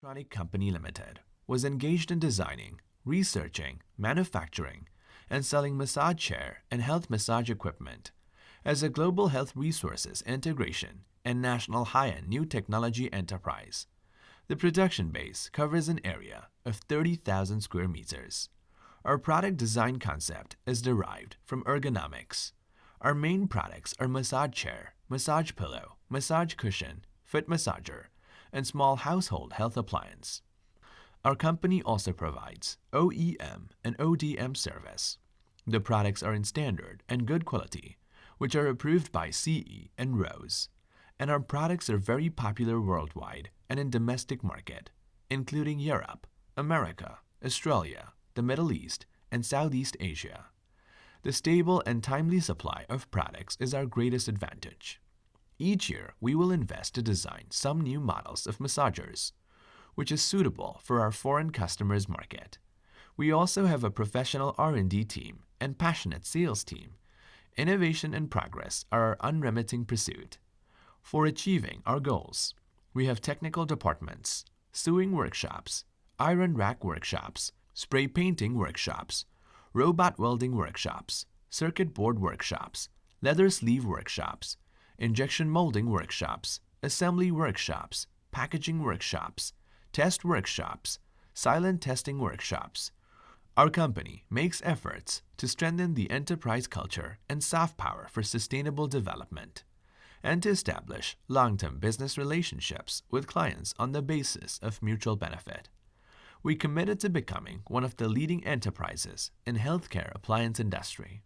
Electronic Company Limited was engaged in designing, researching, manufacturing, and selling massage chair and health massage equipment as a global health resources integration and national high-end new technology enterprise. The production base covers an area of 30,000 square meters. Our product design concept is derived from ergonomics. Our main products are massage chair, massage pillow, massage cushion, foot massager, and small household health appliance. Our company also provides OEM and ODM service. The products are in standard and good quality, which are approved by CE and RoHS, and our products are very popular worldwide and in domestic market, including Europe, America, Australia, the Middle East, and Southeast Asia. The stable and timely supply of products is our greatest advantage. Each year, we will invest to design some new models of massagers, which is suitable for our foreign customers' market. We also have a professional R&D team and passionate sales team. Innovation and progress are our unremitting pursuit. For achieving our goals, we have technical departments, sewing workshops, iron rack workshops, spray painting workshops, robot welding workshops, circuit board workshops, leather sleeve workshops, injection molding workshops, assembly workshops, packaging workshops, test workshops, silent testing workshops. Our company makes efforts to strengthen the enterprise culture and soft power for sustainable development, and to establish long-term business relationships with clients on the basis of mutual benefit. We committed to becoming one of the leading enterprises in healthcare appliance industry.